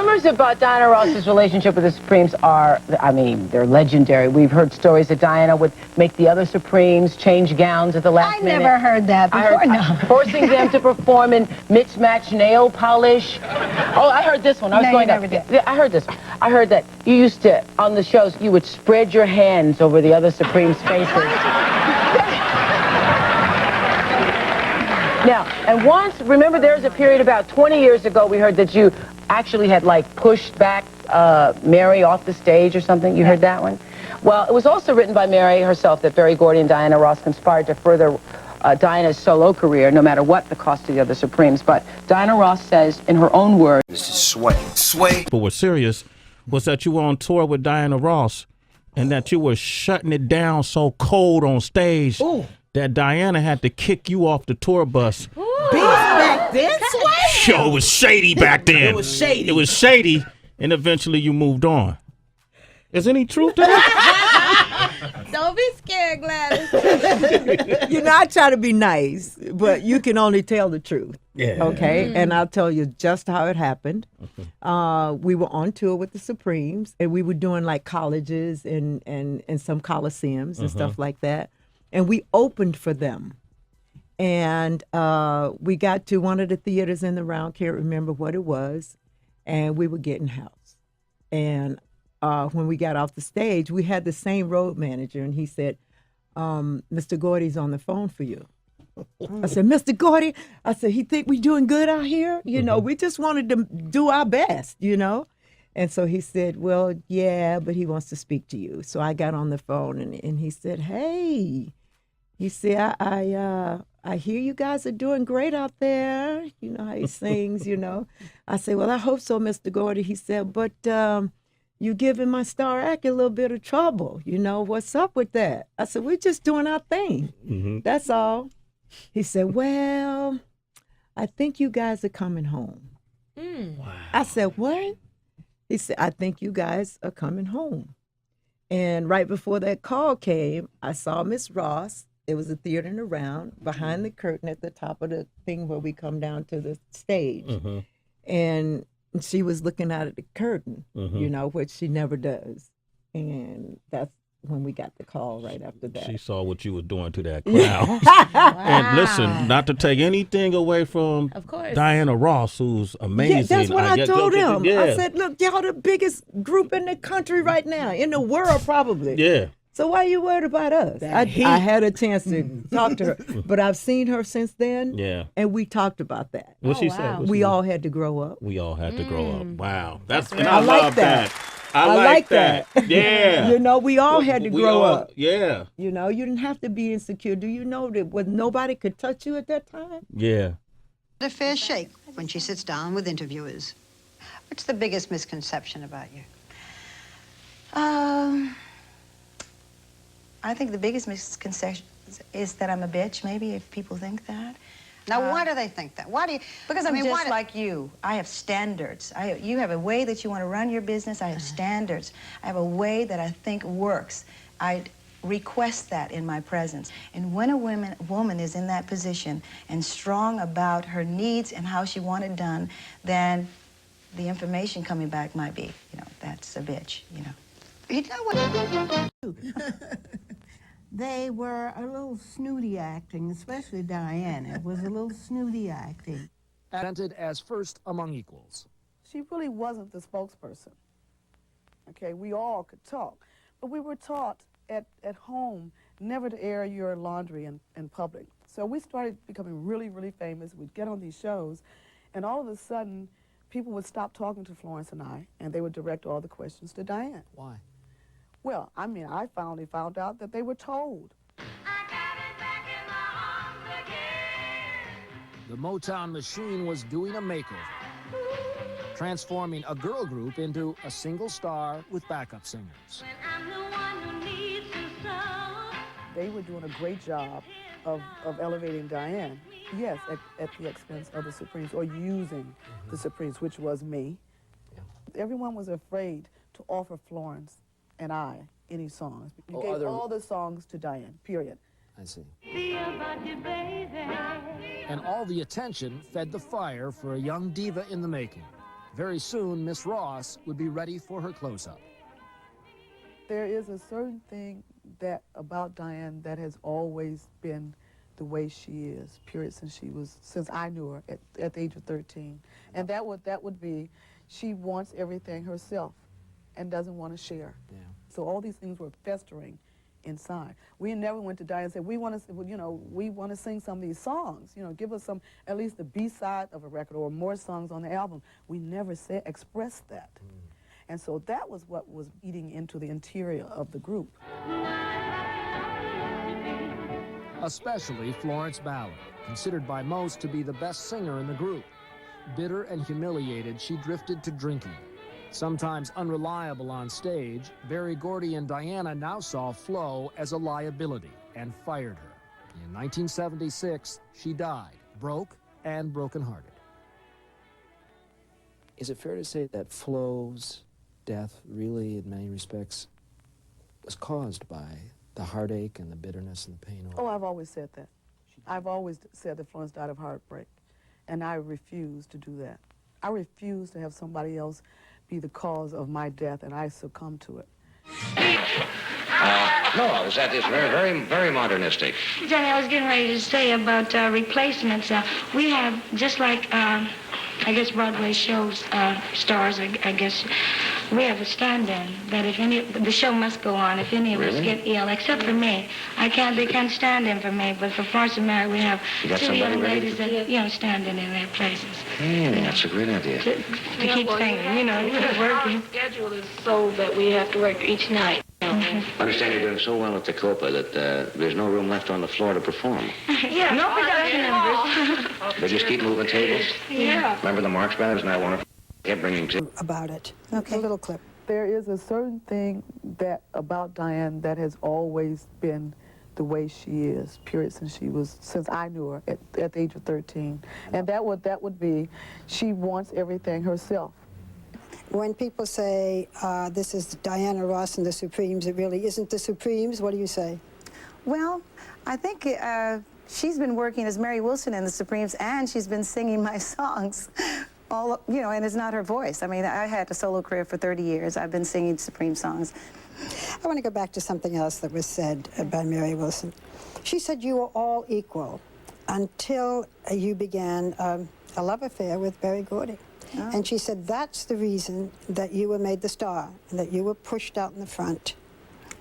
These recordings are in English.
rumors about Diana Ross's relationship with the Supremes are, I mean, they're legendary. We've heard stories that Diana would make the other Supremes change gowns at the last minute. I never heard that before, no. Forcing them to perform in mismatched nail polish. Oh, I heard this one. I was going never did. Yeah, I heard this one. I heard that you used to, on the shows, you would spread your hands over the other Supremes' faces. Now, and once, remember there was a period about 20 years ago, we heard that you actually had, like, pushed back Mary off the stage or something. You heard that one? Well, it was also written by Mary herself that Berry Gordy and Diana Ross conspired to further Diana's solo career, no matter what the cost to the other Supremes. But Diana Ross says, in her own words, "This is sway. But what's serious was that you were on tour with Diana Ross and that you were shutting it down so cold on stage that Diana had to kick you off the tour bus. Back then, Sway? Yo, it was shady back then. It was shady. It was shady, and eventually you moved on. Is any truth to that? Don't be scared, Gladys. You know, I try to be nice, but you can only tell the truth. Yeah. Okay? And I'll tell you just how it happened. We were on tour with the Supremes, and we were doing like colleges and some coliseums and stuff like that. And we opened for them. And we got to one of the theaters in the round, can't remember what it was, and we were getting house. And when we got off the stage, we had the same road manager, and he said, Mr. Gordy's on the phone for you. I said, Mr. Gordy, I said, he think we doing good out here? You know, we just wanted to do our best, you know? And so he said, well, yeah, but he wants to speak to you. So I got on the phone, and he said, hey, he said, I hear you guys are doing great out there. You know how he sings, you know. I said, well, I hope so, Mr. Gordy. He said, but you giving my star act a little bit of trouble. You know, what's up with that? I said, we're just doing our thing. That's all. He said, well, I think you guys are coming home. Wow. I said, what? He said, I think you guys are coming home. And right before that call came, I saw Miss Ross. It was a theater in the round, behind the curtain at the top of the thing where we come down to the stage. And she was looking out at the curtain, you know, which she never does. And that's when we got the call right after that. She saw what you were doing to that crowd. And listen, not to take anything away from Diana Ross, who's amazing. Yeah, that's what I told him. I said, look, y'all the biggest group in the country right now, in the world probably. Yeah. So why are you worried about us? I had a chance to talk to her, but I've seen her since then. Yeah. And we talked about that. What she said? We all had to grow up. We all had to grow up. Wow. That's and I love that. I like that. Yeah. You know, we all had to grow up. Yeah. You know, you didn't have to be insecure. Do you know that nobody could touch you at that time? Yeah. A fair shake when she sits down with interviewers. What's the biggest misconception about you? I think the biggest misconception is that I'm a bitch, maybe, if people think that. Now, why do they think that? Why do you... Because I'm just like you. I have standards. You have a way that you want to run your business. I have standards. I have a way that I think works. I request that in my presence. And when a woman is in that position and strong about her needs and how she wants it done, then the information coming back might be, you know, that's a bitch, you know. You know what? They were a little snooty acting, especially Diana. Was a little snooty acting. Presented as first among equals. She really wasn't the spokesperson. Okay, we all could talk, but we were taught at home never to air your laundry in public. So we started becoming really, really famous. We'd get on these shows, and all of a sudden, people would stop talking to Florence and I, and they would direct all the questions to Diane. Why? Well, I mean, I finally found out that they were told. The Motown machine was doing a makeover, transforming a girl group into a single star with backup singers. They were doing a great job of elevating Diane, yes, at the expense of the Supremes, or using the Supremes, which was me. Everyone was afraid to offer Florence and I any songs. You gave all the songs to Diane, period. I see. And all the attention fed the fire for a young diva in the making, Very soon, Miss Ross would be ready for her close-up. There is a certain thing that about Diane that has always been the way she is, period, since I knew her at the age of 13. And that would be, she wants everything herself and doesn't want to share. Yeah. So all these things were festering inside. We never went to Diane and said, we want to sing some of these songs, give us some, at least the B-side of a record or more songs on the album. We never expressed that. And so that was what was eating into the interior of the group. Especially Florence Ballard, considered by most to be the best singer in the group. Bitter and humiliated, she drifted to drinking. Sometimes unreliable on stage, Berry Gordy and Diana now saw Flo as a liability and fired her. In 1976, she died, broke and brokenhearted. Is it fair to say that Flo's death really, in many respects, was caused by the heartache and the bitterness and the pain? Oh, I've always said that. I've always said that Florence died of heartbreak, and I refuse to do that. I refuse to have somebody else be the cause of my death, and I succumb to it. No, I was at this very modernistic. Johnny, I was getting ready to say about replacements. We have, just like, I guess, Broadway shows, stars, I guess, we have a stand-in that if the show must go on. If any of us get ill, except for me. They can't stand in for me, but for Florence and Mary, we have two young ladies that, stand in their places. Hey, that's a great idea. To keep singing, keep working. Our schedule is so that we have to work each night. I understand you're doing so well at the Copa that there's no room left on the floor to perform. Yeah, no production numbers. They just keep moving tables. Yeah. Remember the Marx Brothers and I want to kept bringing to About it. Okay. A little clip. There is a certain thing that about Diane that has always been the way she is, period, since I knew her at the age of 13. And that would be, she wants everything herself. When people say this is Diana Ross and the Supremes, it really isn't the Supremes. What do you say? Well, I think she's been working as Mary Wilson in the Supremes, and she's been singing my songs. And it's not her voice. I mean, I had a solo career for 30 years. I've been singing Supreme songs. I want to go back to something else that was said by Mary Wilson. She said you were all equal until you began a love affair with Berry Gordy. Oh. And she said that's the reason that you were made the star, and that you were pushed out in the front.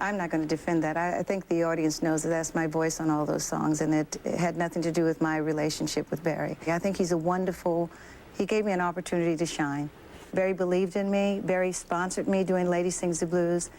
I'm not going to defend that. I think the audience knows that that's my voice on all those songs, and it had nothing to do with my relationship with Berry. I think he's a wonderful, he gave me an opportunity to shine. Berry believed in me. Berry sponsored me doing Lady Sings the Blues.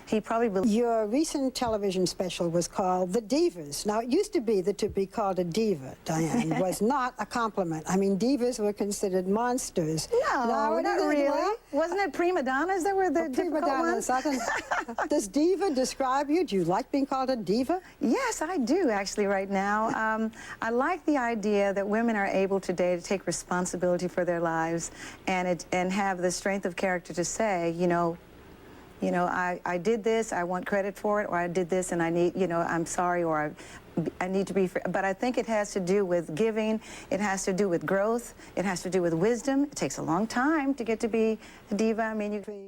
He probably Your recent television special was called The Divas. Now, it used to be that to be called a diva, Diane, was not a compliment. I mean, divas were considered monsters. No, not really. Wasn't it prima donnas that were the prima difficult donnas? ones? Does diva describe you? Do you like being called a diva? Yes, I do, actually, right now. I like the idea that women are able today to take responsibility for their lives and have the strength of character to say, I did this, I want credit for it, or I did this and I need, I'm sorry, or I need to be, but I think it has to do with giving, it has to do with growth, it has to do with wisdom. It takes a long time to get to be a diva. I mean,